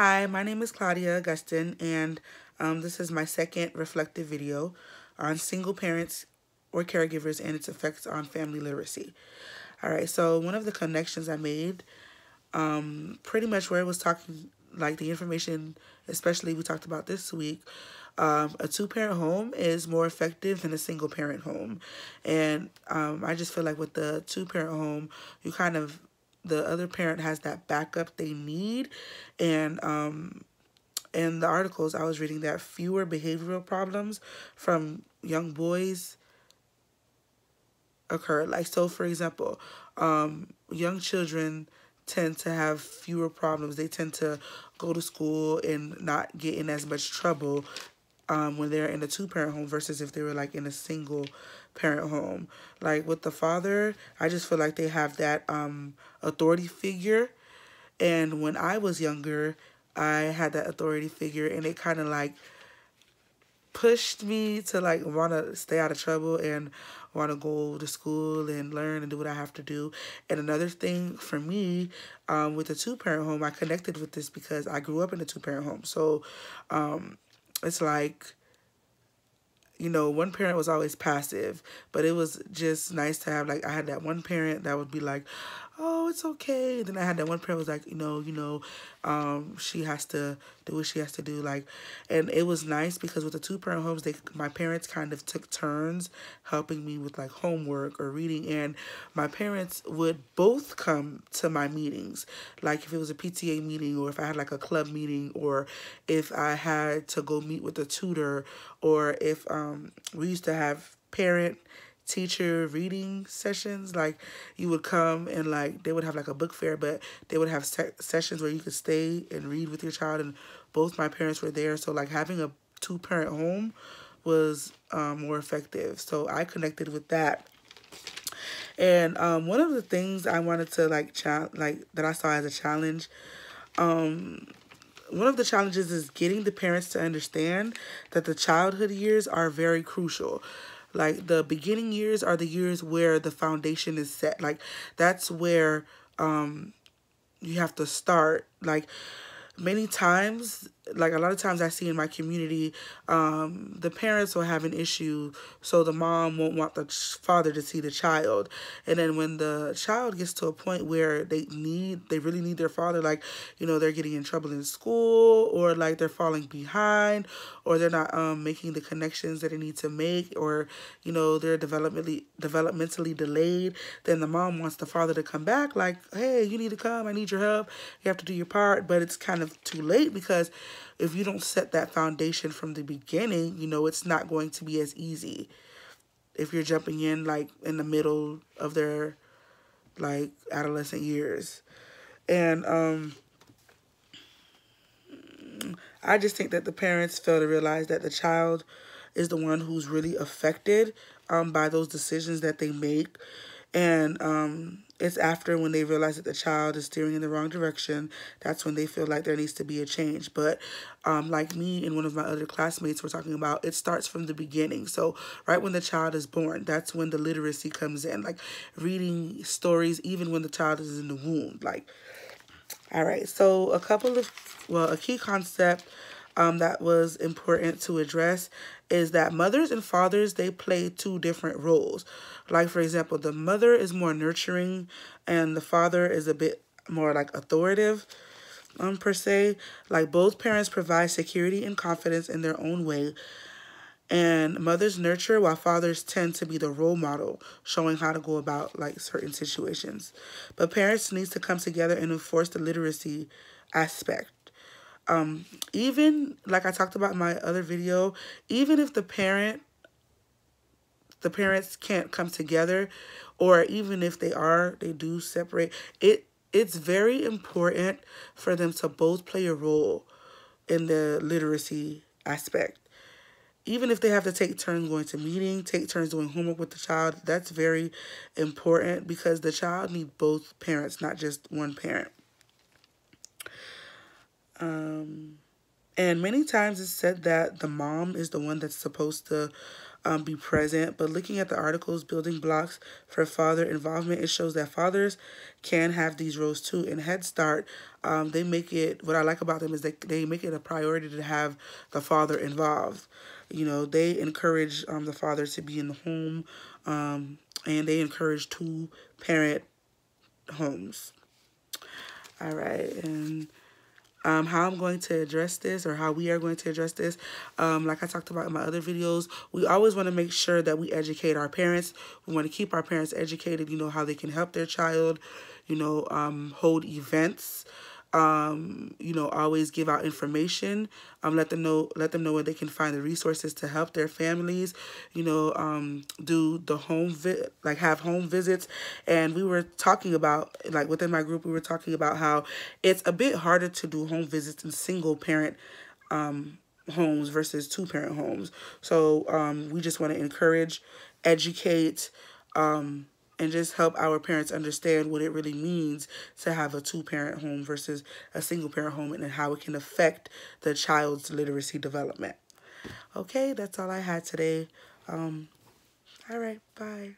Hi, my name is Claudia Augustin, and this is my second reflective video on single parents or caregivers and its effects on family literacy. All right, so one of the connections I made, pretty much where it was talking, like the information, especially we talked about this week, a two-parent home is more effective than a single-parent home. And I just feel like with the two-parent home, you kind of, the other parent has that backup they need. And in the articles I was reading that fewer behavioral problems from young boys occur. Like, so for example, young children tend to have fewer problems. They tend to go to school and not get in as much trouble when they're in a two-parent home versus if they were like in a single parent home. Like with the father, I just feel like they have that authority figure. And when I was younger, I had that authority figure, and it kind of like pushed me to like want to stay out of trouble and want to go to school and learn and do what I have to do. And another thing for me, with a two-parent home, I connected with this because I grew up in a two-parent home. So it's like, you know, one parent was always passive, but it was just nice to have, like, I had that one parent that would be like, oh, it's okay. And then I had that one parent was like, she has to do what she has to do. Like, and it was nice because with the two parent homes, my parents kind of took turns helping me with like homework or reading. And my parents would both come to my meetings. Like if it was a PTA meeting or if I had like a club meeting or if I had to go meet with a tutor or if we used to have parent teacher reading sessions. Like you would come and like they would have like a book fair, but they would have sessions where you could stay and read with your child, and both my parents were there. So like having a two-parent home was more effective, so I connected with that. And one of the things I wanted to like that I saw as a challenge, one of the challenges is getting the parents to understand that the childhood years are very crucial. Like the beginning years are the years where the foundation is set. Like that's where you have to start. Like many times, like a lot of times I see in my community, the parents will have an issue, so the mom won't want the father to see the child. And then when the child gets to a point where they really need their father, like, you know, they're getting in trouble in school, or like they're falling behind, or they're not making the connections that they need to make, or, you know, they're developmentally delayed, then the mom wants the father to come back, like, hey, you need to come, I need your help, you have to do your part. But it's kind of too late because if you don't set that foundation from the beginning, you know, it's not going to be as easy if you're jumping in like in the middle of their like adolescent years. And I just think that the parents fail to realize that the child is the one who's really affected by those decisions that they make. And it's after when they realize that the child is steering in the wrong direction, that's when they feel like there needs to be a change. But like me and one of my other classmates were talking about, it starts from the beginning. So right when the child is born, that's when the literacy comes in, like reading stories even when the child is in the womb. Like, all right, so a key concept that was important to address is that mothers and fathers, they play two different roles. Like, for example, the mother is more nurturing and the father is a bit more like authoritative, per se. Like, both parents provide security and confidence in their own way. And mothers nurture while fathers tend to be the role model, showing how to go about like certain situations. But parents need to come together and enforce the literacy aspect. Even like I talked about in my other video, even if the parents can't come together, or even if they do separate, it's very important for them to both play a role in the literacy aspect. Even if they have to take turns going to meeting, take turns doing homework with the child, that's very important because the child needs both parents, not just one parent. And many times it's said that the mom is the one that's supposed to be present. But looking at the articles, Building Blocks for Father Involvement, it shows that fathers can have these roles too. In Head Start, they make it, what I like about them is they make it a priority to have the father involved. You know, they encourage the father to be in the home, and they encourage two-parent homes. All right, and how I'm going to address this, or how we are going to address this, like I talked about in my other videos, we always want to make sure that we educate our parents. We want to keep our parents educated, you know, how they can help their child, you know, hold events, you know, always give out information, let them know where they can find the resources to help their families, you know, do the have home visits. And we were talking about, like within my group, we were talking about how it's a bit harder to do home visits in single parent homes versus two-parent homes. So we just want to encourage, educate, and just help our parents understand what it really means to have a two-parent home versus a single-parent home, and how it can affect the child's literacy development. Okay, that's all I had today. All right, bye.